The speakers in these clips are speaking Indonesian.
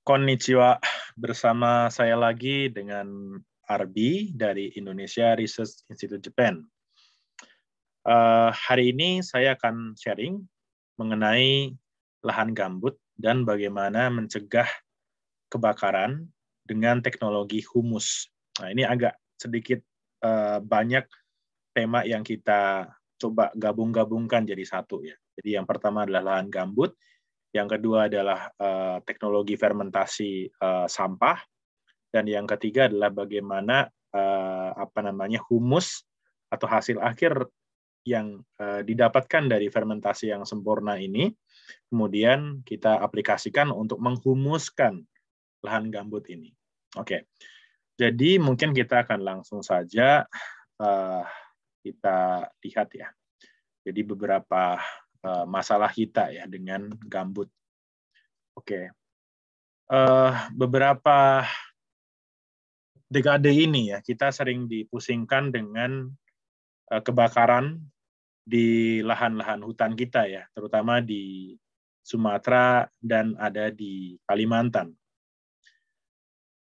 Konnichiwa, bersama saya lagi dengan Arbi dari Indonesia Research Institute Japan. Hari ini saya akan sharing mengenai lahan gambut dan bagaimana mencegah kebakaran dengan teknologi humus. Nah, ini agak sedikit banyak tema yang kita coba gabung-gabungkan jadi satu ya. Jadi yang pertama adalah lahan gambut, yang kedua adalah teknologi fermentasi sampah, dan yang ketiga adalah bagaimana humus atau hasil akhir yang didapatkan dari fermentasi yang sempurna ini kemudian kita aplikasikan untuk menghumuskan lahan gambut ini. Oke, jadi mungkin kita akan langsung saja kita lihat ya. Jadi beberapa masalah kita ya dengan gambut. Oke, beberapa dekade ini ya kita sering dipusingkan dengan kebakaran di lahan-lahan hutan kita ya, terutama di Sumatera dan ada di Kalimantan.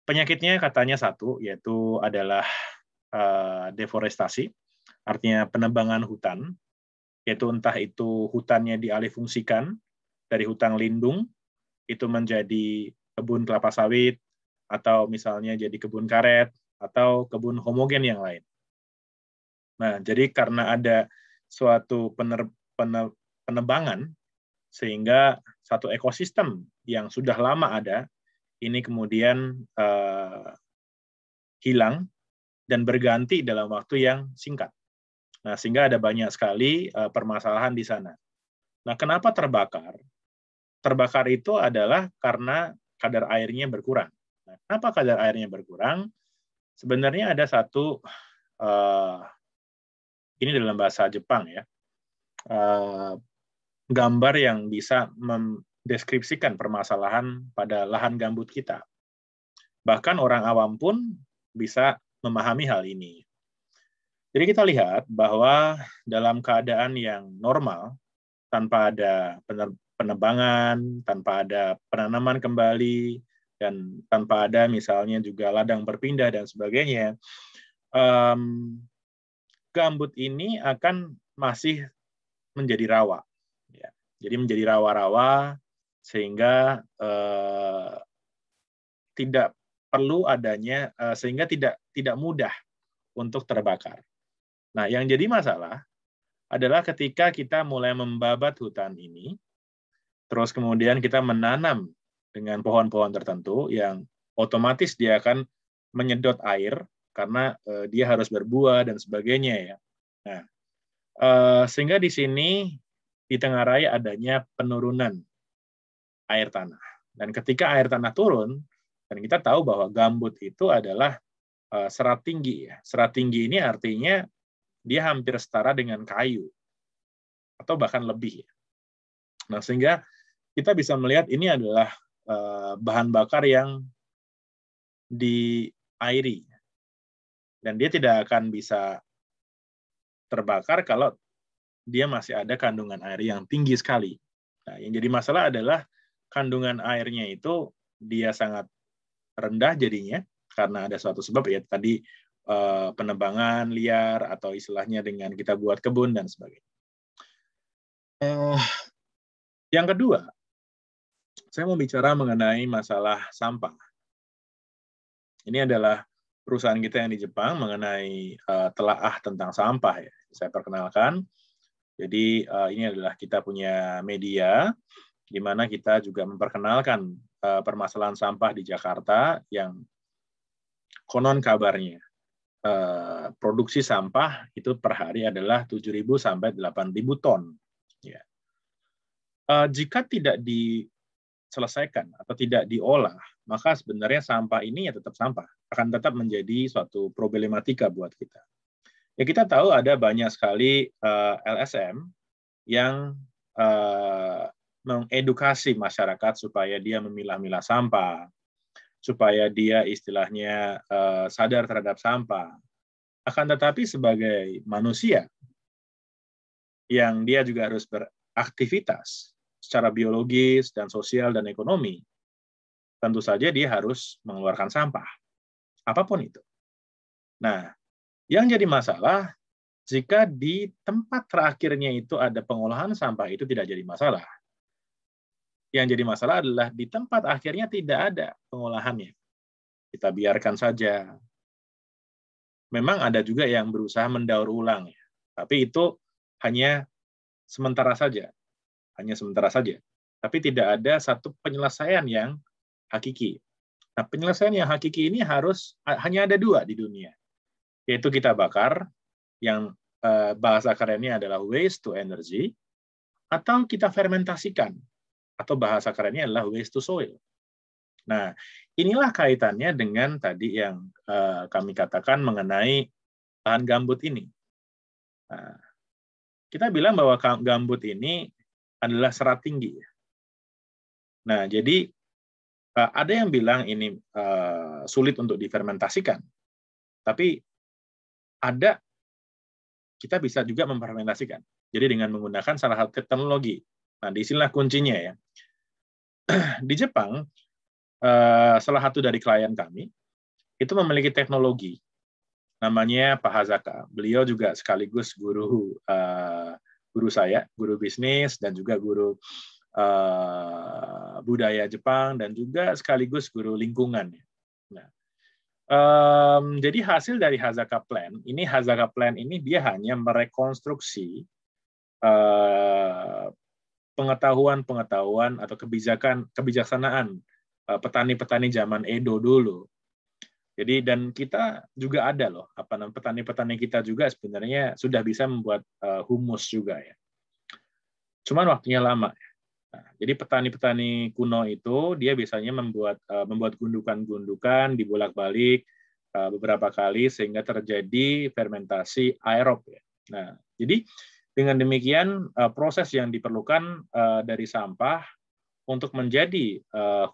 Penyakitnya katanya satu, yaitu adalah deforestasi, artinya penebangan hutan, yaitu entah itu hutannya dialihfungsikan dari hutan lindung, itu menjadi kebun kelapa sawit, atau misalnya jadi kebun karet, atau kebun homogen yang lain. Nah, jadi karena ada suatu penebangan, sehingga satu ekosistem yang sudah lama ada, ini kemudian hilang dan berganti dalam waktu yang singkat. Nah, sehingga ada banyak sekali permasalahan di sana. Nah, kenapa terbakar? Terbakar itu adalah karena kadar airnya berkurang. Nah, kenapa kadar airnya berkurang? Sebenarnya ada satu, ini dalam bahasa Jepang ya, gambar yang bisa mendeskripsikan permasalahan pada lahan gambut kita. Bahkan orang awam pun bisa memahami hal ini. Jadi kita lihat bahwa dalam keadaan yang normal, tanpa ada penebangan, tanpa ada penanaman kembali, dan tanpa ada misalnya juga ladang berpindah dan sebagainya, gambut ini akan masih menjadi rawa. Ya. Jadi menjadi rawa-rawa sehingga tidak perlu adanya, sehingga tidak mudah untuk terbakar. Nah, yang jadi masalah adalah ketika kita mulai membabat hutan ini, terus kemudian kita menanam dengan pohon-pohon tertentu yang otomatis dia akan menyedot air karena dia harus berbuah dan sebagainya ya. Nah, sehingga di sini ditengarai adanya penurunan air tanah. Dan ketika air tanah turun, dan kita tahu bahwa gambut itu adalah serat tinggi ya. Serat tinggi ini artinya dia hampir setara dengan kayu atau bahkan lebih. Nah, sehingga kita bisa melihat ini adalah bahan bakar yang diairi, dan dia tidak akan bisa terbakar kalau dia masih ada kandungan air yang tinggi sekali. Nah, yang jadi masalah adalah kandungan airnya itu dia sangat rendah jadinya karena ada suatu sebab ya tadi penebangan liar atau istilahnya dengan kita buat kebun dan sebagainya. Yang kedua, saya mau bicara mengenai masalah sampah. Ini adalah perusahaan kita yang di Jepang mengenai telaah tentang sampah ya. Saya perkenalkan. Jadi ini adalah kita punya media di mana kita juga memperkenalkan permasalahan sampah di Jakarta yang konon kabarnya produksi sampah itu per hari adalah 7.000 sampai 8.000 ton. Ya. Jika tidak diselesaikan atau tidak diolah, maka sebenarnya sampah ini ya tetap sampah, akan tetap menjadi suatu problematika buat kita. Ya kita tahu ada banyak sekali LSM yang mengedukasi masyarakat supaya dia memilah-milah sampah, supaya dia istilahnya sadar terhadap sampah. Akan tetapi sebagai manusia yang dia juga harus beraktivitas secara biologis dan sosial dan ekonomi, tentu saja dia harus mengeluarkan sampah, apapun itu. Nah, yang jadi masalah, jika di tempat terakhirnya itu ada pengolahan sampah, itu tidak jadi masalah. Yang jadi masalah adalah di tempat akhirnya tidak ada pengolahannya. Kita biarkan saja. Memang ada juga yang berusaha mendaur ulang, ya. Tapi itu hanya sementara saja. Hanya sementara saja. Tapi tidak ada satu penyelesaian yang hakiki. Nah, penyelesaian yang hakiki ini hanya ada dua di dunia. Yaitu kita bakar, yang bahasa kerennya adalah waste to energy, atau kita fermentasikan, atau bahasa kerennya adalah waste to soil. Nah, inilah kaitannya dengan tadi yang kami katakan mengenai lahan gambut ini. Nah, kita bilang bahwa gambut ini adalah serat tinggi. Nah, jadi ada yang bilang ini sulit untuk difermentasikan, tapi kita bisa juga memfermentasikan. Jadi dengan menggunakan salah satu teknologi. Nah, disinilah kuncinya ya. Di Jepang, salah satu dari klien kami itu memiliki teknologi namanya Pak Hazaka. Beliau juga sekaligus guru saya, guru bisnis dan juga guru budaya Jepang dan juga sekaligus guru lingkungan. Nah, jadi hasil dari Hazaka Plan ini dia hanya merekonstruksi pengetahuan atau kebijaksanaan petani-petani zaman Edo dulu. Jadi dan kita juga ada loh, petani-petani kita juga sebenarnya sudah bisa membuat humus juga ya. Cuman waktunya lama. Nah, jadi petani-petani kuno itu dia biasanya membuat gundukan-gundukan dibolak-balik beberapa kali sehingga terjadi fermentasi aerob ya. Nah, jadi dengan demikian proses yang diperlukan dari sampah untuk menjadi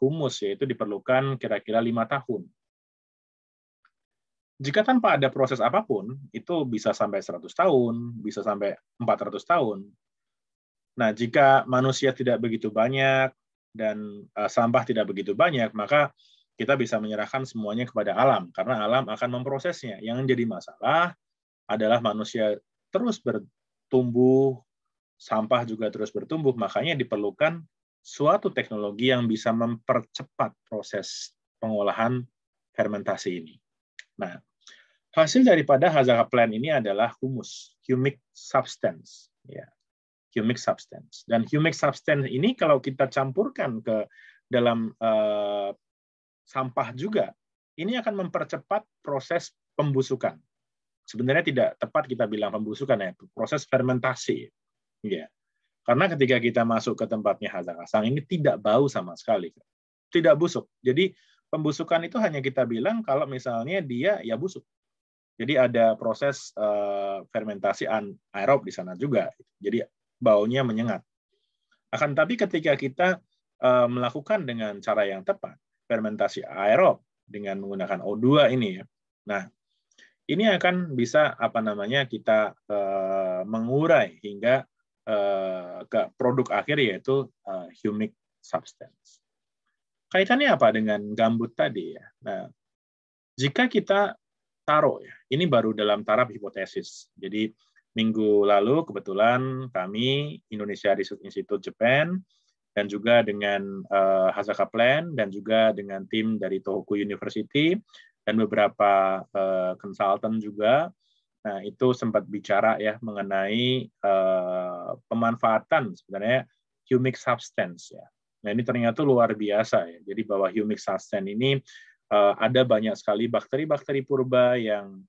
humus yaitu diperlukan kira-kira 5 tahun. Jika tanpa ada proses apapun, itu bisa sampai 100 tahun, bisa sampai 400 tahun. Nah, jika manusia tidak begitu banyak dan sampah tidak begitu banyak, maka kita bisa menyerahkan semuanya kepada alam, karena alam akan memprosesnya. Yang jadi masalah adalah manusia terus bertumbuh, sampah juga terus bertumbuh, makanya diperlukan suatu teknologi yang bisa mempercepat proses pengolahan fermentasi ini. Nah, hasil daripada Hazaka Plan ini adalah humus, humic substance. Ya. Humic substance. Dan humic substance ini kalau kita campurkan ke dalam sampah juga, ini akan mempercepat proses pembusukan. Sebenarnya tidak tepat kita bilang pembusukan ya, proses fermentasi. Ya. Karena ketika kita masuk ke tempatnya Hazaka Sang ini tidak bau sama sekali. Tidak busuk. Jadi pembusukan itu hanya kita bilang kalau misalnya dia ya busuk. Jadi ada proses fermentasi anaerob di sana juga. Jadi baunya menyengat. Akan tapi ketika kita melakukan dengan cara yang tepat, fermentasi aerob dengan menggunakan O2 ini ya. Nah, ini akan bisa kita mengurai hingga ke produk akhir yaitu humic substance. Kaitannya apa dengan gambut tadi ya? Nah, jika kita taruh ya, ini baru dalam taraf hipotesis. Jadi minggu lalu kebetulan kami Indonesia Research Institute Japan dan juga dengan Hazaka Plan dan juga dengan tim dari Tohoku University dan beberapa konsultan juga. Nah, itu sempat bicara ya mengenai pemanfaatan sebenarnya humic substance ya. Nah, ini ternyata luar biasa ya. Jadi bahwa humic substance ini ada banyak sekali bakteri-bakteri purba yang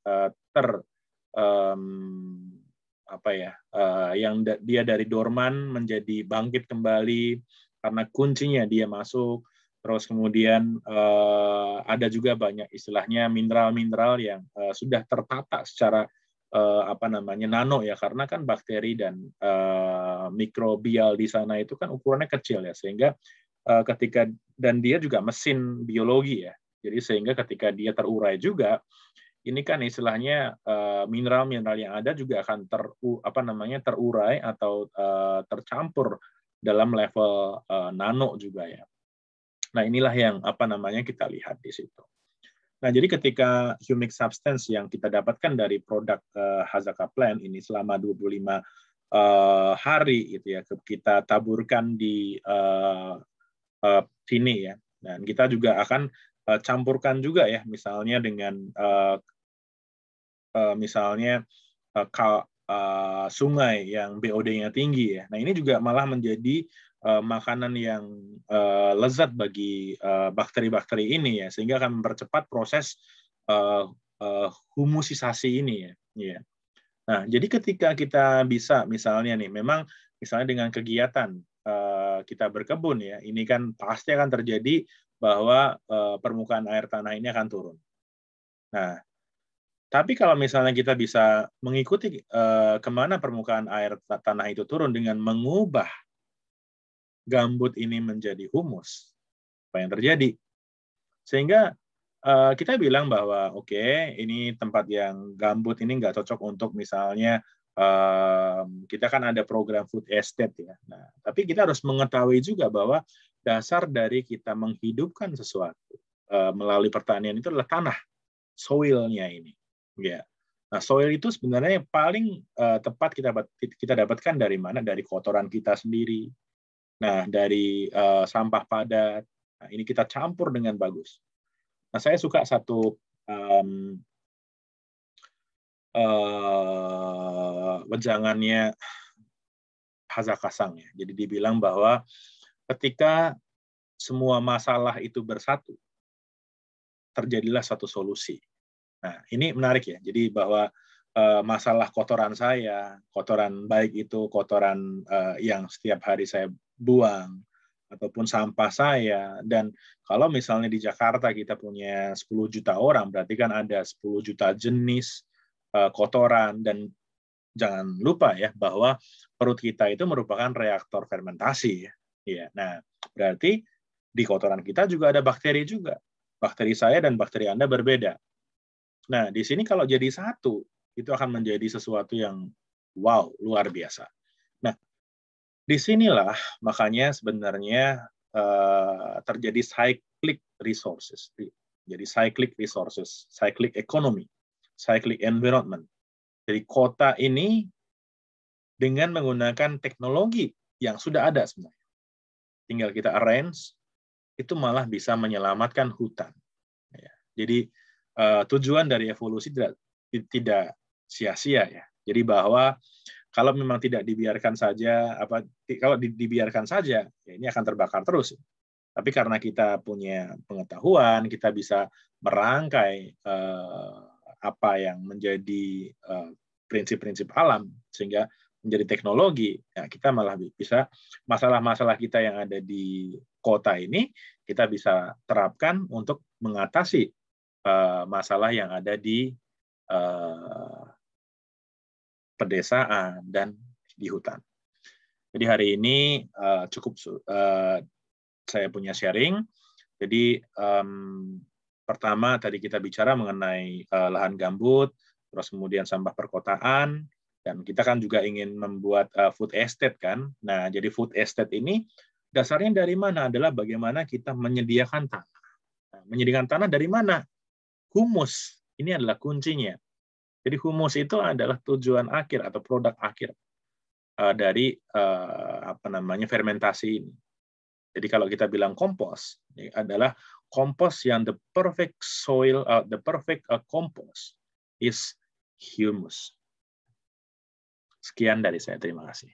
yang dia dari dorman menjadi bangkit kembali karena kuncinya dia masuk. Terus kemudian ada juga banyak istilahnya mineral-mineral yang sudah tertata secara nano ya, karena kan bakteri dan mikrobial di sana itu kan ukurannya kecil ya, sehingga ketika dan dia juga mesin biologi ya. Jadi sehingga ketika dia terurai juga, ini kan istilahnya mineral-mineral yang ada juga akan terurai atau tercampur dalam level nano juga ya. Nah, inilah yang kita lihat di situ. Nah, jadi ketika humic substance yang kita dapatkan dari produk Hazaka Plant ini selama 25 hari gitu ya, kita taburkan di sini ya. Dan kita juga akan campurkan juga ya, misalnya dengan misalnya sungai yang BOD-nya tinggi ya. Nah, ini juga malah menjadi makanan yang lezat bagi bakteri-bakteri ini ya, sehingga akan mempercepat proses humusisasi ini ya. Ya. Nah, jadi ketika kita bisa misalnya nih, memang misalnya dengan kegiatan kita berkebun ya, ini kan pasti akan terjadi bahwa permukaan air tanah ini akan turun. Nah, tapi kalau misalnya kita bisa mengikuti kemana permukaan air tanah itu turun dengan mengubah gambut ini menjadi humus, apa yang terjadi? Sehingga kita bilang bahwa oke, ini tempat yang gambut ini nggak cocok untuk misalnya kita kan ada program food estate ya. Nah, tapi kita harus mengetahui juga bahwa dasar dari kita menghidupkan sesuatu melalui pertanian itu adalah tanah, soil-nya ini. Ya. Nah, soil itu sebenarnya yang paling tepat kita dapatkan dari mana? Dari kotoran kita sendiri. Nah, dari sampah padat. Nah, ini kita campur dengan bagus. Nah, saya suka satu wejangannya Hazaka Sang ya. Jadi dibilang bahwa ketika semua masalah itu bersatu, terjadilah satu solusi. Nah, ini menarik ya. Jadi bahwa masalah kotoran saya, kotoran baik itu kotoran yang setiap hari saya buang, ataupun sampah saya, dan kalau misalnya di Jakarta kita punya 10 juta orang, berarti kan ada 10 juta jenis kotoran, dan jangan lupa ya bahwa perut kita itu merupakan reaktor fermentasi. Ya. Nah, berarti di kotoran kita juga ada bakteri juga. Bakteri saya dan bakteri Anda berbeda. Nah, di sini kalau jadi satu, itu akan menjadi sesuatu yang wow, luar biasa. Nah, disinilah makanya sebenarnya terjadi cyclic resources. Jadi cyclic resources, cyclic economy, cyclic environment. Jadi kota ini dengan menggunakan teknologi yang sudah ada sebenarnya. Tinggal kita arrange, itu malah bisa menyelamatkan hutan. Jadi tujuan dari evolusi tidak sia-sia ya. Jadi bahwa kalau memang tidak dibiarkan saja, kalau dibiarkan saja, ya ini akan terbakar terus. Tapi karena kita punya pengetahuan, kita bisa merangkai apa yang menjadi prinsip-prinsip alam sehingga menjadi teknologi, ya kita malah bisa masalah-masalah kita yang ada di kota ini kita bisa terapkan untuk mengatasi masalah yang ada di pedesaan dan di hutan. Jadi hari ini cukup saya punya sharing. Jadi pertama tadi kita bicara mengenai lahan gambut, terus kemudian sampah perkotaan, dan kita kan juga ingin membuat food estate kan. Nah, jadi food estate ini dasarnya dari mana? Adalah bagaimana kita menyediakan tanah. Nah, menyediakan tanah dari mana? Humus. Ini adalah kuncinya. Jadi humus itu adalah tujuan akhir atau produk akhir dari fermentasi ini. Jadi kalau kita bilang kompos, ini adalah kompos yang the perfect soil, the perfect compost is humus. Sekian dari saya, terima kasih.